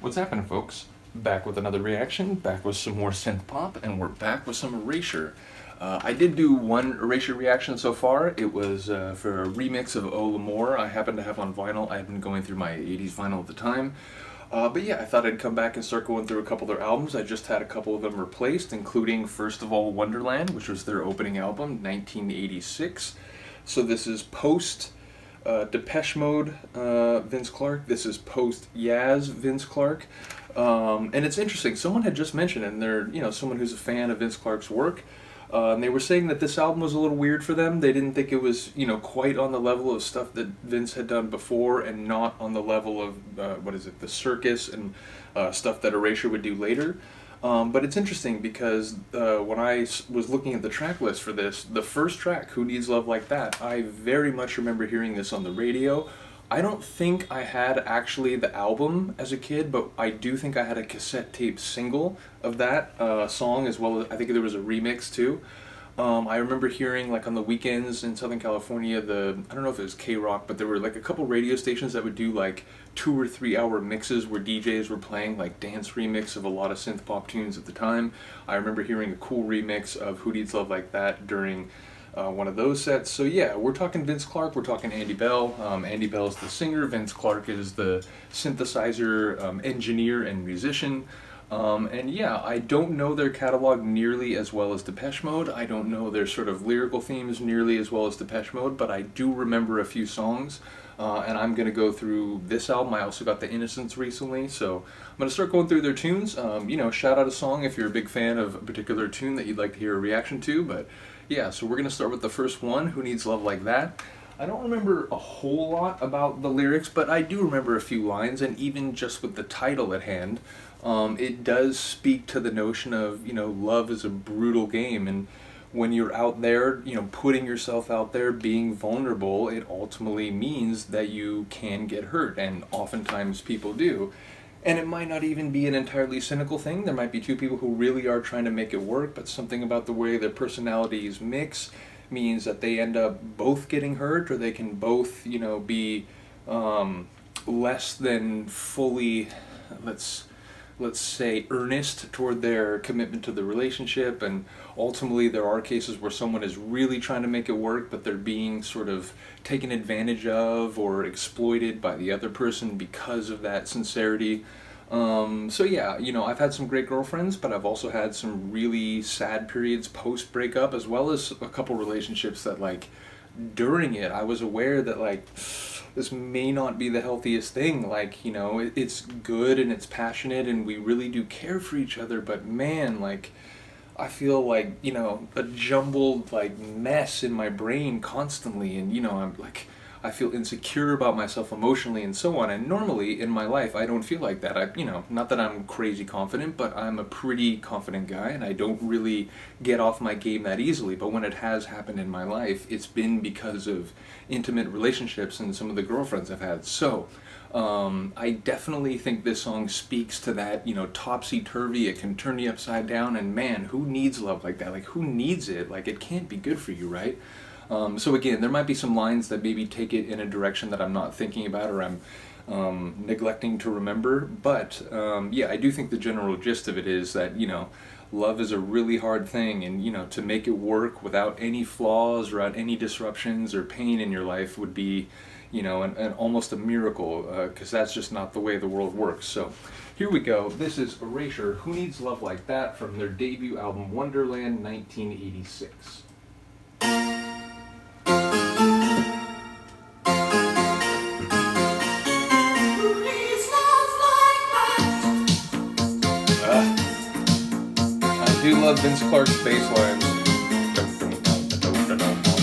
What's happening, folks? Back with another reaction, back with some more synth-pop, and we're back with some Erasure. I did do one Erasure reaction so far. It was for a remix of Oh L'Amour I happen to have on vinyl. I had been going through my 80s vinyl at the time. But yeah, I thought I'd come back and start going through a couple of their albums. I just had a couple of them replaced, including, first of all, Wonderland, which was their opening album, 1986. So this is post Depeche Mode Vince Clarke. This is post Yaz Vince Clarke. And it's interesting. Someone had just mentioned, and they're someone who's a fan of Vince Clarke's work. And they were saying that this album was a little weird for them. They didn't think it was, quite on the level of stuff that Vince had done before, and not on the level of the Circus and stuff that Erasure would do later. But it's interesting because when I was looking at the track list for this, the first track, Who Needs Love Like That, I very much remember hearing this on the radio. I don't think I had actually the album as a kid, but I do think I had a cassette tape single of that song, as well as I think there was a remix too. I remember hearing, like, on the weekends in Southern California, I don't know if it was K-Rock, but there were like a couple radio stations that would do like 2 or 3 hour mixes where DJs were playing like dance remix of a lot of synth pop tunes at the time. I remember hearing a cool remix of Who Needs Love Like That during one of those sets. So yeah, we're talking Vince Clarke, we're talking Andy Bell. Andy Bell is the singer, Vince Clarke is the synthesizer engineer and musician. And yeah, I don't know their catalog nearly as well as Depeche Mode. I don't know their sort of lyrical themes nearly as well as Depeche Mode, but I do remember a few songs. And I'm going to go through this album. I also got The Innocents recently, so I'm going to start going through their tunes. Shout out a song if you're a big fan of a particular tune that you'd like to hear a reaction to. But yeah, so we're going to start with the first one, Who Needs Love Like That. I don't remember a whole lot about the lyrics, but I do remember a few lines, and even just with the title at hand, it does speak to the notion of, love is a brutal game, and when you're out there, putting yourself out there, being vulnerable, it ultimately means that you can get hurt, and oftentimes people do. And it might not even be an entirely cynical thing. There might be two people who really are trying to make it work, but something about the way their personalities mix means that they end up both getting hurt, or they can both, be less than fully, let's say, earnest toward their commitment to the relationship. And ultimately there are cases where someone is really trying to make it work, but they're being sort of taken advantage of or exploited by the other person because of that sincerity. So yeah, I've had some great girlfriends, but I've also had some really sad periods post breakup, as well as a couple relationships that, like, during it I was aware that, like, this may not be the healthiest thing. Like, it's good and it's passionate and we really do care for each other, but man, like, I feel like, a jumbled, like, mess in my brain constantly, and, I'm like, I feel insecure about myself emotionally and so on. And normally in my life I don't feel like that. Not that I'm crazy confident, but I'm a pretty confident guy, and I don't really get off my game that easily. But when it has happened in my life, it's been because of intimate relationships and some of the girlfriends I've had. So I definitely think this song speaks to that, topsy-turvy, it can turn you upside down, and man, who needs love like that? Like, who needs it? Like, it can't be good for you, right? So again, there might be some lines that maybe take it in a direction that I'm not thinking about, or I'm neglecting to remember, but yeah, I do think the general gist of it is that, love is a really hard thing, and, to make it work without any flaws, or without any disruptions or pain in your life would be, an almost a miracle, because that's just not the way the world works. So here we go. This is Erasure, Who Needs Love Like That, from their debut album Wonderland, 1986. I do love Vince Clarke's bass lines.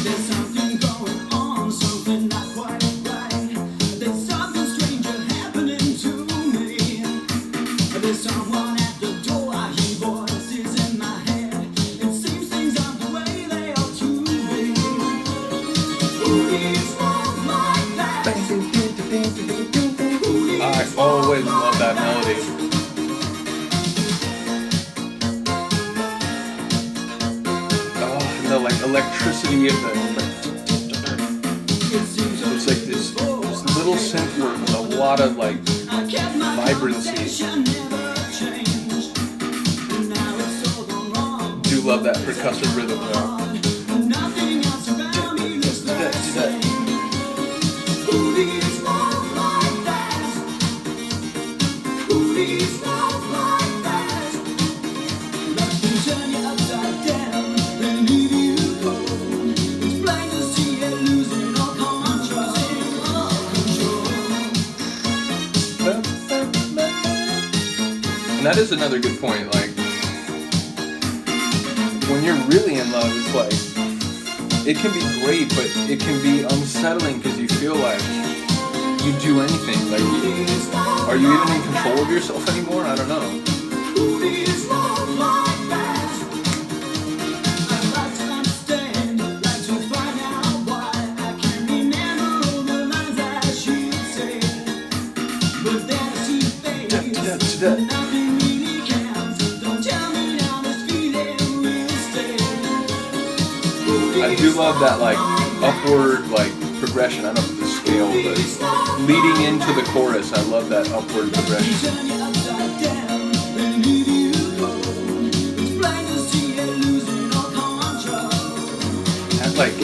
There's something going on, something not quite right. There's something stranger happening to me. There's someone at the door, I hear voices in my head. It seems things aren't the way they ought to be. Who needs love like that? I always love that melody. The, like, electricity of the, so it's like this little synth work with a lot of, like, I kept my vibrancy. conversation, never changed. And now it's all gone wrong. Do love that percussive rhythm though. Nothing else around me looks Do that, the do that. same. Who needs love like that? Who needs love like that? Love can turn you upside down and leave you cold. It's plain to see you losing all control. And that is another good point. Like, when you're really in love, it's like, it can be great, but it can be unsettling because you feel like you do anything. Like, are you even in control of yourself anymore? I don't know. Who needs love like that? I'd like to understand, like to find out why I can't remember all the lines that she said. But then I see your face, and nothing really counts. Don't tell me now this feeling will stay. I do love that, like, upward, like, progression. I don't know if it's a scale, but leading into the chorus, I love that upward progression. Turn you upside down and leave you cold. It's plain to see you losing all control. Has, like,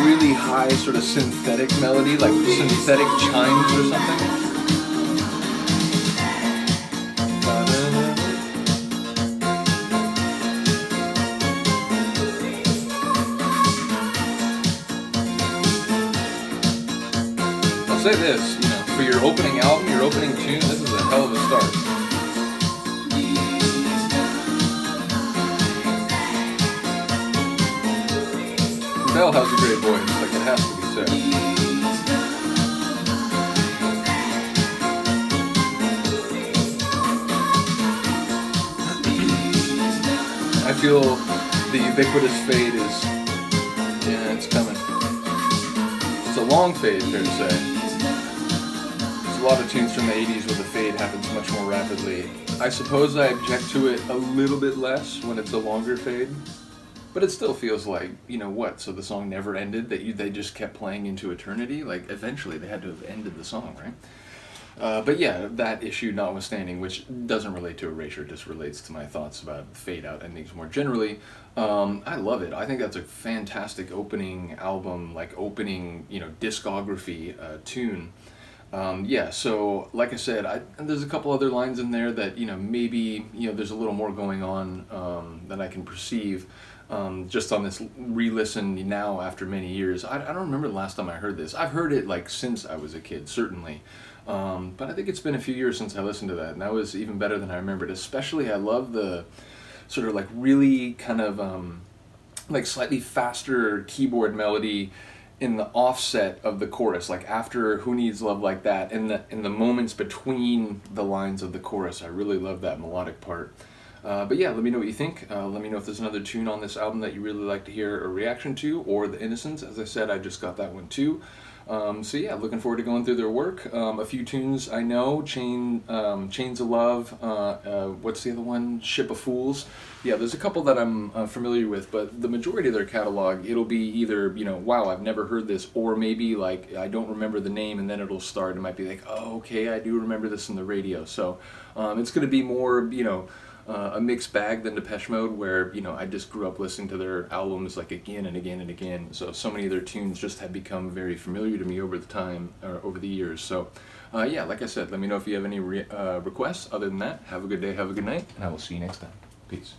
really high sort of synthetic melody, like synthetic chimes or something. I'll say this, you know, for your opening album, your opening tune, this is a hell of a start. Bell has a great voice, like it has to be said. I feel the ubiquitous fade is, yeah, it's coming. It's a long fade, fair to say. There's a lot of tunes from the 80s where the fade happens much more rapidly. I suppose I object to it a little bit less when it's a longer fade. But it still feels like, you know what, so the song never ended, that they just kept playing into eternity? Like, eventually they had to have ended the song, right? But yeah, that issue notwithstanding, which doesn't relate to Erasure, just relates to my thoughts about fade-out endings more generally. I love it. I think that's a fantastic opening album, like opening, you know, discography tune. Yeah, so like I said, there's a couple other lines in there that, you know, maybe, you know, there's a little more going on than I can perceive. Just on this re-listen now after many years. I don't remember the last time I heard this. I've heard it like since I was a kid, certainly. But I think it's been a few years since I listened to that, and that was even better than I remembered. Especially, I love the sort of like really kind of like slightly faster keyboard melody in the offset of the chorus, like after "Who Needs Love Like That," in the moments between the lines of the chorus. I really love that melodic part. But yeah, let me know what you think. Let me know if there's another tune on this album that you really like to hear a reaction to, or The Innocents. As I said, I just got that one too. So yeah, looking forward to going through their work. A few tunes I know, Chains of Love, what's the other one? Ship of Fools. Yeah, there's a couple that I'm familiar with, but the majority of their catalog, it'll be either, you know, wow, I've never heard this, or maybe like I don't remember the name, and then it'll start. It might be like, oh, okay, I do remember this in the radio. So it's going to be more, you know, a mixed bag than Depeche Mode, where, you know, I just grew up listening to their albums like again and again and again. So many of their tunes just have become very familiar to me over the time, or over the years. So yeah, like I said, let me know if you have any requests. Other than that, have a good day, have a good night, and I will see you next time. Peace.